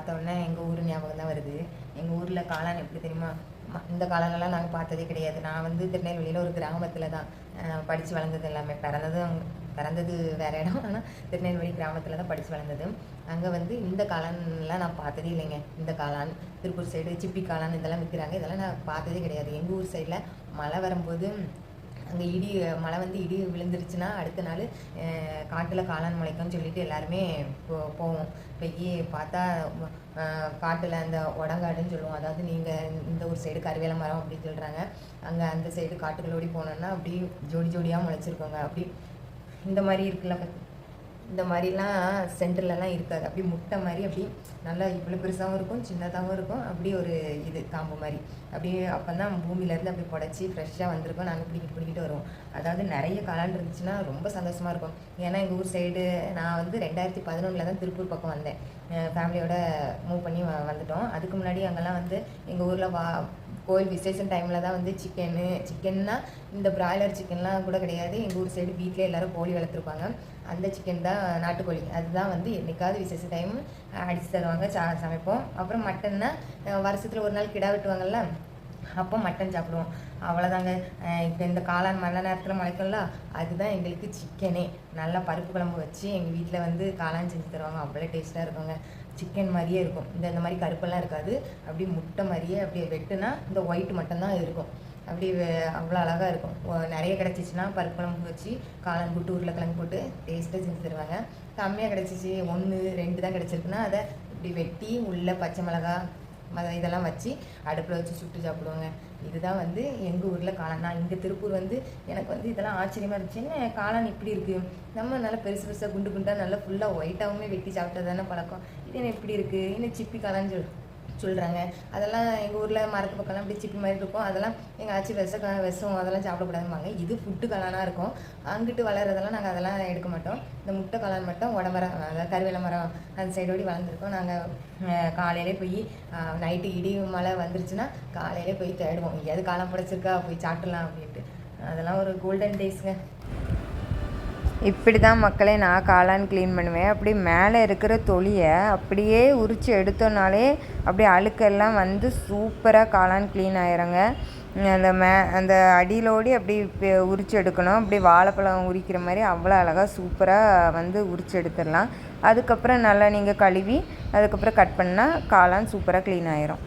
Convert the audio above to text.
பார்த்த உடனே எங்கள் ஊர் ஞாபகம் தான் வருது. எங்கள் ஊரில் காளான் எப்படி தெரியுமா? இந்த காளானெல்லாம் நாங்கள் பார்த்ததே கிடையாது. நான் வந்து திருநெல்வேலியில் ஒரு கிராமத்தில் தான் படித்து வளர்ந்தது. எல்லாமே பிறந்தது வேறு இடம், ஆனால் திருநெல்வேலி கிராமத்தில் தான் படித்து வளர்ந்தது. அங்கே வந்து இந்த காளான்லாம் நான் பார்த்ததே இல்லைங்க. இந்த காளான் திருப்பூர் சைடு சிப்பி காளான் இதெல்லாம் விற்கிறாங்க. இதெல்லாம் நான் பார்த்ததே கிடையாது. எங்கள் ஊர் சைடில் மழை வரும்போது அங்கே மழை வந்து இடி விழுந்துருச்சுன்னா அடுத்த நாள் காட்டில் காளான் முளைக்கும்னு சொல்லிட்டு எல்லாருமே போவோம். போய் பார்த்தா காட்டில் அந்த உடங்காடுன்னு சொல்லுவோம். அதாவது நீங்கள் இந்த ஒரு சைடு கருவேல மரம் அப்படின்னு சொல்கிறாங்க. அங்கே அந்த சைடு காட்டுகளோடி போனோன்னா அப்படி ஜோடி ஜோடியாக முளைச்சிருக்கோங்க. அப்படி இந்த மாதிரி இருக்குல்ல, இந்த மாதிரிலாம் சென்டர்லலாம் இருக்காது. அப்படி முட்டை மாதிரி அப்படி நல்லா இவ்வளோ பெருசாகவும் இருக்கும், சின்னதாகவும் இருக்கும். அப்படி ஒரு இது காம்பு மாதிரி அப்படியே அப்போ தான் பூமியிலேருந்து அப்படி புடச்சி ஃப்ரெஷ்ஷாக வந்திருக்கோம். நாங்கள் பிடிக்கிட்டு வருவோம். அதாவது நிறைய காளான் இருந்துச்சுன்னா ரொம்ப சந்தோஷமாக இருக்கும். ஏன்னா எங்கள் ஊர் சைடு நான் வந்து 2011 தான் திருப்பூர் பக்கம் வந்தேன். ஃபேமிலியோட மூவ் பண்ணி வந்துட்டோம். அதுக்கு முன்னாடி அங்கெல்லாம் வந்து எங்கள் ஊரில் கோயில் விசேஷம் டைமில் தான் வந்து சிக்கன்னா இந்த பிராய்லர் சிக்கன்லாம் கூட கிடையாது. எங்கள் ஊர் சைடு வீட்டிலே எல்லோரும் கோழி வளர்த்துருப்பாங்க. அந்த சிக்கன் தான் நாட்டுக்கோழி. அதுதான் வந்து என்றைக்காவது விசேஷ டைம் அடித்து தருவாங்க, சமைப்போம். அப்புறம் மட்டன்னா வருஷத்தில் ஒரு நாள் கிடா வெட்டுவாங்கள்ல, அப்போ மட்டன் சாப்பிடுவோம். அவ்வளோதாங்க. இப்போ இந்த காளான் மழை நேரத்தில் முளைக்கும்ல, அதுதான் எங்களுக்கு சிக்கனே. நல்லா பருப்பு குழம்பு வச்சு எங்கள் வீட்டில் வந்து காளான் செஞ்சு தருவாங்க. அவ்வளோ டேஸ்ட்டாக இருக்குங்க. சிக்கன் மாதிரியே இருக்கும். இந்த மாதிரி கருப்பெல்லாம் இருக்காது. அப்படி முட்டை மாதிரியே அப்படியே வெட்டுனா இந்த ஒயிட் மட்டும்தான் இருக்கும். அப்படி அவ்வளோ அழகாக இருக்கும். நிறைய கிடச்சிச்சின்னா பருப்பு குழம்பு வச்சு காளான் போட்டு உருளைக்கிழங்கு போட்டு டேஸ்ட்டாக செஞ்சு தருவாங்க. கம்மியாக கிடச்சிச்சு 1 2 தான் கிடச்சிருக்குன்னா அதை இப்படி வெட்டி உள்ளே பச்சை மிளகா இதெல்லாம் வச்சு அடுப்பில் வச்சு சுட்டு சாப்பிடுவாங்க. இதுதான் வந்து எங்கள் ஊரில் காளான். நான் இங்கே திருப்பூர் வந்து எனக்கு வந்து இதெல்லாம் ஆச்சரியமாக இருந்துச்சு. என்ன காளான் இப்படி இருக்குது, நம்ம நல்லா பெருசு பெருசாக குண்டு குண்டாக நல்லா ஃபுல்லாக ஒயிட்டாகவுமே வெட்டி சாப்பிட்டது தானே பழக்கம். இது என்ன இப்படி இருக்குது, இன்னும் சிப்பி காளான்னு சொல்கிறாங்க. அதெல்லாம் எங்கள் ஊரில் மரத்து பக்கம்லாம் இப்படி சிப்பி மாதிரி இருக்கும். அதெல்லாம் எங்கள் ஆச்சி விஷம் அதெல்லாம் சாப்பிடக்கூடாதும்பாங்க. இது ஃபுட்டு காளானாக இருக்கும். அங்கிட்டு வளர்கிறதெல்லாம் நாங்கள் அதெல்லாம் எடுக்க மாட்டோம். இந்த முட்டை காளான் மட்டும் உடமரம், அதாவது கருவேல மரம் அந்த சைடோடி வளர்ந்துருக்கோம். நாங்கள் காலையிலே போய் நைட்டு இடி மழை வந்துருச்சுன்னா காலையிலே போய் தேடுவோம், எங்கேயாவது காளான் பிடிச்சிருக்கா போய் சாப்பிடலாம் அப்படின்ட்டு. அதெல்லாம் ஒரு கோல்டன் டேஸ்ங்க. இப்படி தான் மக்களே நான் காளான் க்ளீன் பண்ணுவேன். அப்படி மேலே இருக்கிற தொலியை அப்படியே உரித்து எடுத்தோன்னாலே அப்படியே அழுக்கெல்லாம் வந்து சூப்பராக காளான் க்ளீன் ஆயிடுங்க. அந்த அடியிலோடி அப்படி உரித்து எடுக்கணும். அப்படி வாழைப்பழம் உரிக்கிற மாதிரி அவ்வளோ அழகாக சூப்பராக வந்து உரித்து எடுத்துடலாம். அதுக்கப்புறம் நல்லா நீங்கள் கழுவி அதுக்கப்புறம் கட் பண்ணால் காளான் சூப்பராக க்ளீன் ஆயிரும்.